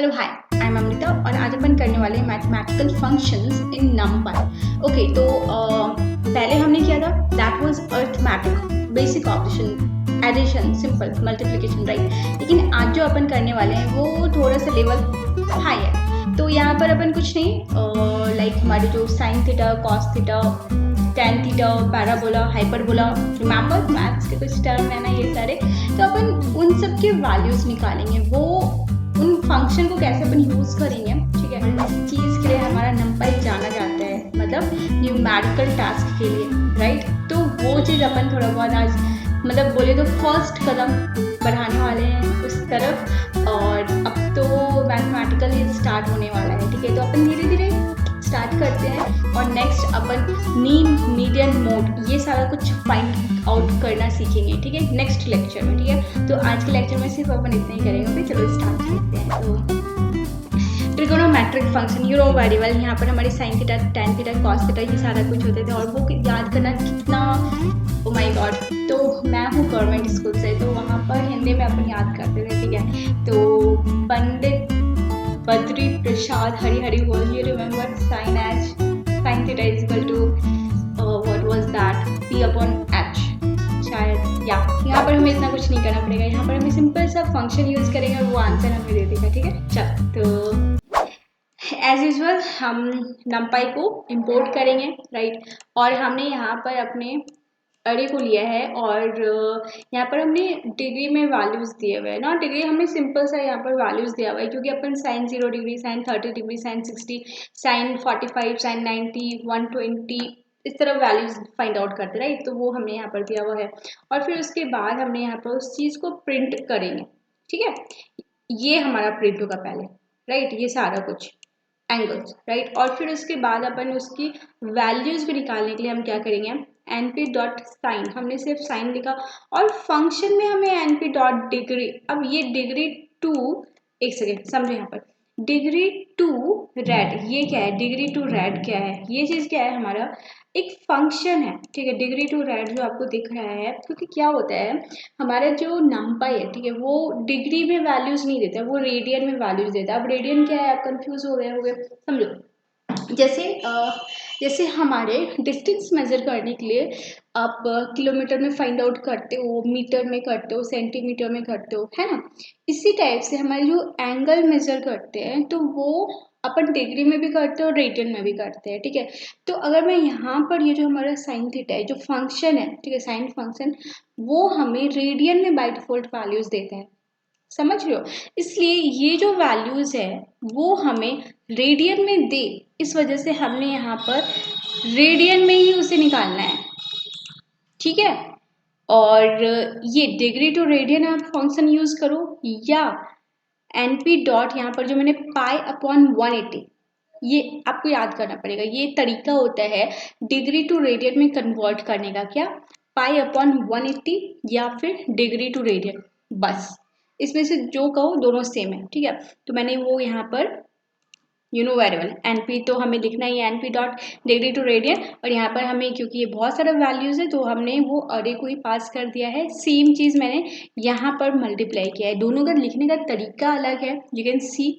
Hello hi, I am Amrita और आज अपन करने वाले हैं mathematical functions in NumPy. Okay, तो पहले हमने किया था that was arithmetic, basic operation, addition, simple multiplication, right. लेकिन आज जो अपन करने वाले हैं वो थोड़ा सा लेवल हाई है। तो यहाँ पर अपन कुछ नहीं लाइक हमारे जो sine theta, cos theta, tan theta, parabola, hyperbola, remember maths के कुछ टर्म है ना ये सारे, तो अपन उन सब के वैल्यूज निकालेंगे। वो उन फंक्शन को कैसे अपन यूज करेंगे, ठीक है। इस चीज के लिए हमारा नंपाई जाना जाता है, मतलब न्यूमेरिकल टास्क के लिए, राइट। तो वो चीज अपन थोड़ा बहुत आज मतलब बोले तो फर्स्ट कदम बढ़ाने वाले हैं उस तरफ। और अब तो मैथमेटिकल ये स्टार्ट होने वाला है, ठीक है। तो अपन धीरे धीरे स्टार्ट करते हैं और नेक्स्ट अपन मीन, मीडियन, मोड ये सारा कुछ फाइंड आउट करना सीखेंगे, ठीक है, नेक्स्ट लेक्चर में, ठीक है। तो आज के लेक्चर में सिर्फ अपन इतना ही करेंगे। फिर चलो स्टार्ट करते हैं। तो trigonometric function you know very well, यहाँ पर हमारी sine theta, tan theta, cos theta ये सारा कुछ होते थे और वो याद करना कितना, ओ माय गॉड। तो मैं हूँ गवर्नमेंट स्कूल से, तो वहाँ पर हिंदी में अपन याद करते थे, ठीक है। तो पंडित बद्री प्रसाद हरिहरि बोल, you remember sine h, sine theta is equal to what was that, p upon h शायद, या यहाँ पर हमें इतना कुछ नहीं करना पड़ेगा। यहाँ पर हमें सिंपल सा फंक्शन यूज करेंगे और वो आंसर हमें दे देगा, ठीक है। चल, तो एज यूजल हम नंपाई को इंपोर्ट करेंगे, राइट। और हमने यहाँ पर अपने अरे को लिया है और यहाँ पर हमने डिग्री में वैल्यूज दिए हुए हैं ना, डिग्री हमने सिंपल सा यहाँ पर वैल्यूज दिया हुआ है क्योंकि अपन sine 0 degree, sine 30 degree, sine 60, sine 45, sine 90, 120 इस तरह वैल्यूज फाइंड आउट करते, राइट। तो वो हमने यहाँ पर दिया हुआ है और फिर उसके बाद हमने यहाँ पर उस चीज़ को प्रिंट करेंगे, ठीक है। ये हमारा प्रिंट होगा पहले, राइट, ये सारा कुछ एंगल्स, राइट। और फिर उसके बाद अपन उसकी वैल्यूज भी निकालने के लिए हम क्या करेंगे, np डॉट साइन, हमने सिर्फ साइन लिखा और फंक्शन में हमें np डॉट डिग्री। अब ये डिग्री टू, एक सेकेंड समझो, यहाँ पर डिग्री टू रेड ये क्या है, डिग्री टू रेड क्या है, ये चीज क्या है, हमारा एक फंक्शन है, ठीक है। डिग्री टू रेड जो आपको दिख रहा है, क्योंकि क्या होता है हमारा जो नंपाई है, ठीक है, वो डिग्री में वैल्यूज नहीं देता, वो रेडियन में वैल्यूज देता है। अब रेडियन क्या है, आप कंफ्यूज हो गए होंगे, समझो। जैसे हमारे डिस्टेंस मेजर करने के लिए आप किलोमीटर में फाइंड आउट करते हो, मीटर में करते हो, सेंटीमीटर में करते हो, है ना। इसी टाइप से हमारे जो एंगल मेजर करते हैं तो वो अपन डिग्री में भी करते हैं और रेडियन में भी करते हैं, ठीक है। तो अगर मैं यहाँ पर ये जो हमारा साइन थीटा है जो फंक्शन है, ठीक है, साइन फंक्शन, वो हमें रेडियन में बाय डिफॉल्ट वैल्यूज देता है, समझ रहे हो। इसलिए ये जो वैल्यूज है वो हमें रेडियन में दे, इस वजह से हमने यहाँ पर रेडियन में ही उसे निकालना है, ठीक है। और ये डिग्री टू रेडियन आप फंक्शन यूज करो या np डॉट यहाँ पर जो मैंने पाई अपॉन 180, ये आपको याद करना पड़ेगा। ये तरीका होता है डिग्री टू रेडियन में कन्वर्ट करने का, क्या, पाई अपॉन 180 या फिर डिग्री टू रेडियन, बस इसमें से जो कहो दोनों सेम है, ठीक है। तो मैंने वो यहाँ पर you know very well, NP तो हमें लिखना ही है, NP dot degree to radian. और यहाँ पर हमें क्योंकि ये बहुत सारा वैल्यूज है तो हमने वो अरे को ही पास कर दिया है। सेम चीज मैंने यहाँ पर मल्टीप्लाई किया है, दोनों का लिखने का तरीका अलग है, यू कैन सी।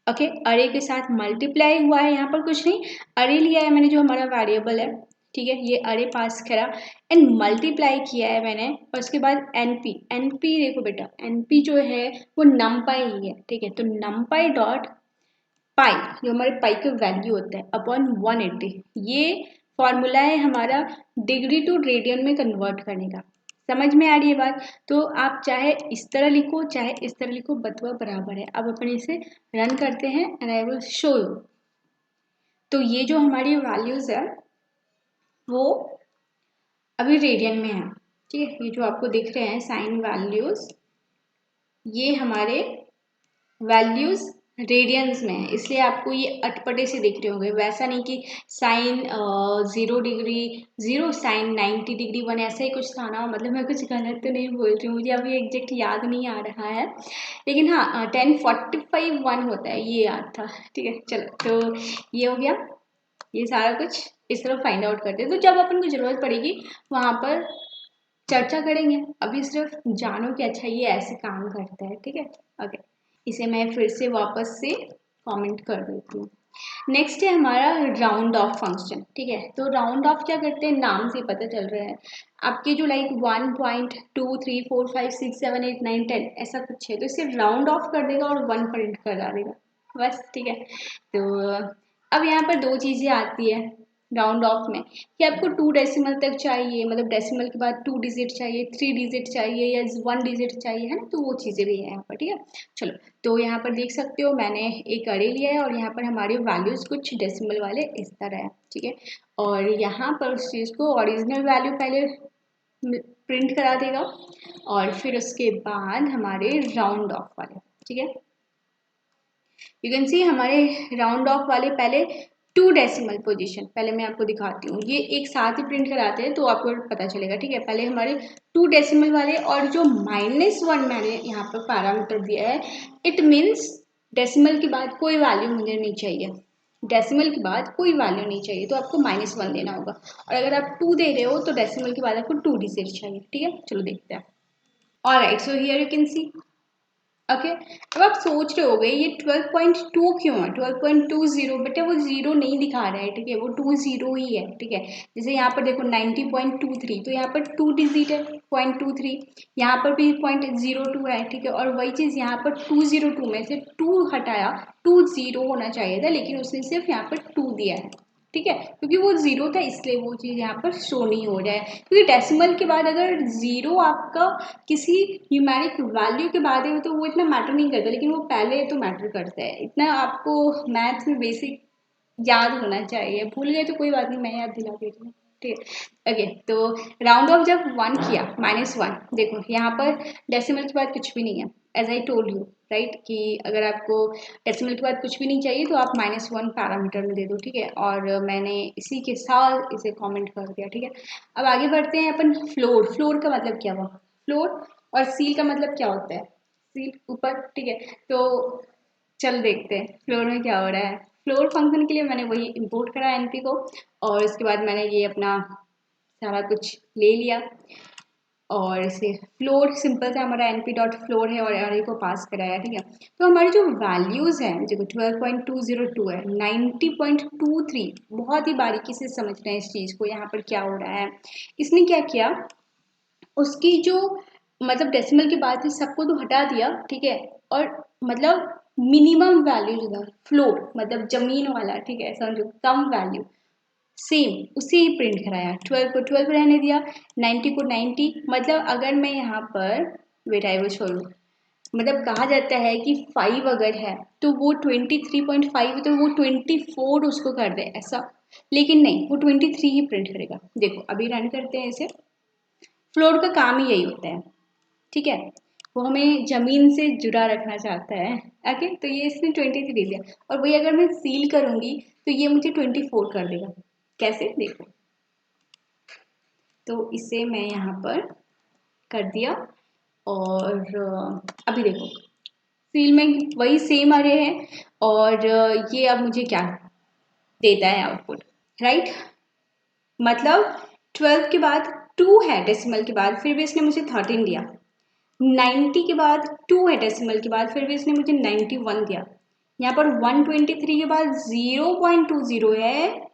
ओके, अरे के साथ मल्टीप्लाई हुआ है, यहाँ पर कुछ नहीं, अरे लिया है मैंने जो हमारा वेरिएबल है, ठीक है, ये अरे पास करा एंड मल्टीप्लाई किया है मैंने। और उसके बाद एनपी, एनपी देखो बेटा, एनपी जो है वो नमपाई ही है, ठीक है। तो नमपाई डॉट पाई, जो हमारे पाई का वैल्यू होता है, अपॉन 180, ये फॉर्मूला है हमारा डिग्री टू रेडियन में कन्वर्ट करने का। समझ में आ रही है बात। तो आप चाहे इस तरह लिखो चाहे इस तरह लिखो, बतवा बराबर है। अब अपन इसे रन करते हैं and I will show you. तो ये जो हमारी वैल्यूज है वो अभी रेडियन में है, ठीक है। ये जो आपको दिख रहे हैं साइन वैल्यूज, ये हमारे वैल्यूज रेडियंस में है, इसलिए आपको ये अटपटे से दिख रहे होंगे। वैसा नहीं कि साइन 0 डिग्री 0, साइन 90 डिग्री 1, ऐसा ही कुछ था ना। मतलब मैं कुछ गलत तो नहीं बोल रही हूँ, मुझे अभी एग्जैक्ट याद नहीं आ रहा है, लेकिन हाँ 1045 1 होता है, ये याद था, ठीक है। चलो, तो ये हो गया, ये सारा कुछ इस तरह फाइंड आउट करते हैं। तो जब अपन को जरूरत पड़ेगी वहाँ पर चर्चा करेंगे, अभी सिर्फ जानो कि अच्छा ये ऐसे काम करता है, ठीक है। ओके, इसे मैं फिर से वापस से कमेंट कर देती हूँ। नेक्स्ट है हमारा राउंड ऑफ फंक्शन। ठीक है, तो राउंड ऑफ क्या करते हैं, नाम से पता चल रहा है आपके जो लाइक 1.2 3 4 5 6 7 8 9 10 ऐसा कुछ है, तो इसे राउंड ऑफ कर देगा और 1 प्रिंट करा देगा बस। ठीक है, तो अब यहाँ पर दो चीज़ें आती है राउंड ऑफ में कि आपको 2 डेसिमल तक चाहिए, मतलब डेसिमल के बाद 2 डिजिट चाहिए, 3 डिजिट चाहिए या 1 डिजिट चाहिए, है ना, तो वो चीज़ें भी है यहाँ पर। ठीक है, चलो, तो यहाँ पर देख सकते हो मैंने एक अरे लिया है और यहाँ पर हमारे वैल्यूज़ कुछ डेसिमल वाले इस तरह है। ठीक है, और यहाँ पर उस चीज़ को ओरिजिनल वैल्यू पहले प्रिंट करा देगा और फिर उसके बाद हमारे राउंड ऑफ वाले। ठीक है, यू कैन सी हमारे राउंड ऑफ वाले पहले 2 डेसिमल पोजीशन, पहले मैं आपको दिखाती हूँ, ये एक साथ ही प्रिंट कराते हैं तो आपको पता चलेगा। ठीक है, पहले हमारे 2 डेसिमल वाले और जो -1 मैंने यहाँ पर पैरामीटर दिया है, इट मीन्स डेसिमल के बाद कोई वैल्यू मुझे नहीं चाहिए, डेसिमल के बाद कोई वैल्यू नहीं चाहिए, तो आपको -1 देना होगा। और अगर आप 2 दे रहे हो तो डेसिमल के बाद आपको 2 डिजिट चाहिए। ठीक है, चलो देखते हैं। Alright, so here you can see. Okay, अब आप सोच रहे होगे ये 12.2 क्यों है, 12.20, बेटा वो जीरो नहीं दिखा रहा है। ठीक है, वो 20 ही है। ठीक है, जैसे यहाँ पर देखो 90.23, तो यहाँ पर 2 डिजिट है 0.23, यहाँ पर भी 0.02 है। ठीक है, और वही चीज़ यहाँ पर 202 में से 2 हटाया, 20 होना चाहिए था, लेकिन उसने सिर्फ यहाँ पर 2 दिया है। ठीक है, क्योंकि वो जीरो था इसलिए वो चीज़ यहाँ पर शो नहीं हो रहा है, क्योंकि डेसिमल के बाद अगर जीरो आपका किसी न्यूमेरिक वैल्यू के बाद है तो वो इतना मैटर नहीं करता, लेकिन वो पहले तो मैटर करता है। इतना आपको मैथ्स में बेसिक याद होना चाहिए, भूल गए तो कोई बात नहीं, मैं याद दिला देती हूँ। ठीक है, ओके, तो राउंड ऑफ जब 1 किया, -1, देखो यहाँ पर डेसिमल के बाद कुछ भी नहीं है, as I told you right, कि अगर आपको डेसिमल के बाद कुछ भी नहीं चाहिए तो आप -1 पैरामीटर में दे दो। ठीक है, और मैंने इसी के साथ इसे कमेंट कर दिया। ठीक है, अब आगे बढ़ते हैं अपन। फ्लोर, फ्लोर का मतलब क्या हुआ, फ्लोर, और सील का मतलब क्या होता है, सील ऊपर। ठीक है, तो चल देखते हैं फ्लोर में क्या हो रहा है। फ्लोर फंक्शन के लिए मैंने वही इंपोर्ट करा एनपी को, और इसके बाद मैंने ये अपना सारा कुछ ले लिया और इसे फ्लोर सिंपल से हमारा np डॉट फ्लोर है और अरे को पास कराया। ठीक है, तो हमारी जो वैल्यूज़ हैं, देखो 12.202 है, 90.23, बहुत ही बारीकी से समझ रहे हैं इस चीज़ को, यहाँ पर क्या हो रहा है। इसने क्या किया, उसकी जो मतलब डेसिमल के बाद ही सबको तो हटा दिया। ठीक है, और मतलब मिनिमम वैल्यू जो था फ्लोर मतलब जमीन वाला, ठीक है, समझो कम वैल्यू, सेम उसे ही प्रिंट कराया। 12 को 12 रहने दिया, 90 को 90, मतलब अगर मैं यहाँ पर wait I will show you, मतलब कहा जाता है कि 5 अगर है तो वो 23.5 है तो वो 24 उसको कर दे ऐसा, लेकिन नहीं, वो 23 ही प्रिंट करेगा। देखो अभी रन करते हैं इसे, फ्लोर का काम ही यही होता है। ठीक है, वो हमें ज़मीन से जुड़ा रखना चाहता है। ओके, तो ये इसने 23 दिया, और वही अगर मैं सील करूँगी तो ये मुझे 24 कर देगा। कैसे, देखो, तो इसे मैं यहाँ पर कर दिया, और अभी देखो सील में वही सेम अरे है, और ये अब मुझे क्या देता है आउटपुट, राइट, मतलब 12 के बाद 2 है डेसिमल के बाद, फिर भी इसने मुझे 13 दिया। 90 के बाद 2 है डेसिमल के बाद, फिर भी इसने मुझे 91 दिया। यहाँ पर 123 के बाद 0.20 है,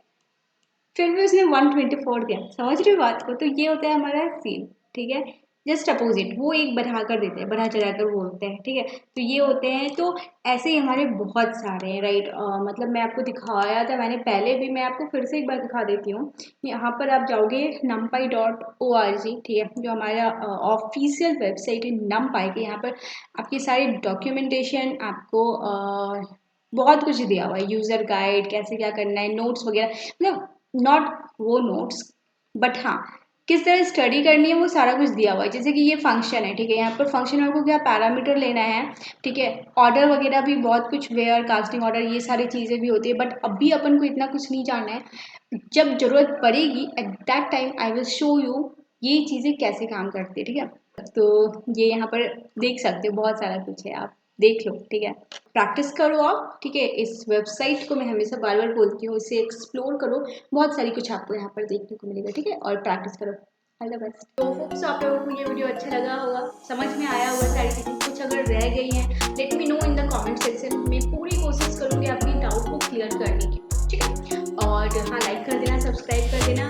फिर भी उसने 124 दिया। समझ रहे हो बात को, तो ये होता है हमारा सील। ठीक है, जस्ट अपोजिट, वो एक बढ़ा कर देते हैं, बढ़ा चढ़ा कर बोलते हैं। ठीक है, तो ये होते हैं, तो ऐसे ही हमारे बहुत सारे हैं, राइट। मतलब मैं आपको दिखाया था मैंने पहले भी, मैं आपको फिर से एक बार दिखा देती हूँ। यहाँ पर आप जाओगे numpy.org, ठीक है, जो हमारा ऑफिशियल वेबसाइट है numpy के, यहाँ पर आपकी सारी डॉक्यूमेंटेशन आपको बहुत कुछ दिया हुआ है, यूज़र गाइड, कैसे क्या करना है, नोट्स वगैरह, मतलब नॉट वो नोट्स, बट हाँ किस तरह स्टडी करनी है वो सारा कुछ दिया हुआ है। जैसे कि ये फंक्शन है, ठीक है, यहाँ पर फंक्शन में को क्या पैरामीटर लेना है, ठीक है, ऑर्डर वगैरह भी बहुत कुछ, वेयर, कास्टिंग ऑर्डर, ये सारी चीज़ें भी होती है, बट अभी अपन को इतना कुछ नहीं जानना है। जब ज़रूरत पड़ेगी at that time I will show you ये चीज़ें कैसे काम करती है। ठीक है, तो ये यहाँ पर देख सकते हो, बहुत सारा कुछ है, आप देख लो। ठीक है, प्रैक्टिस करो आप। ठीक है, इस वेबसाइट को मैं हमेशा बार बार बोलती हूँ, इसे एक्सप्लोर करो, बहुत सारी कुछ आपको यहाँ पर देखने को मिलेगा। ठीक है, और प्रैक्टिस करो। All the best. तो होप्स आप लोगों को ये वीडियो अच्छा लगा होगा, समझ में आया होगा सारी चीज़ें। कुछ अगर रह गई हैं let me know in the comment section, मैं पूरी कोशिश करूँगी आपकी डाउट को क्लियर करने की, ठीक है। और हाँ, लाइक कर देना, सब्सक्राइब कर देना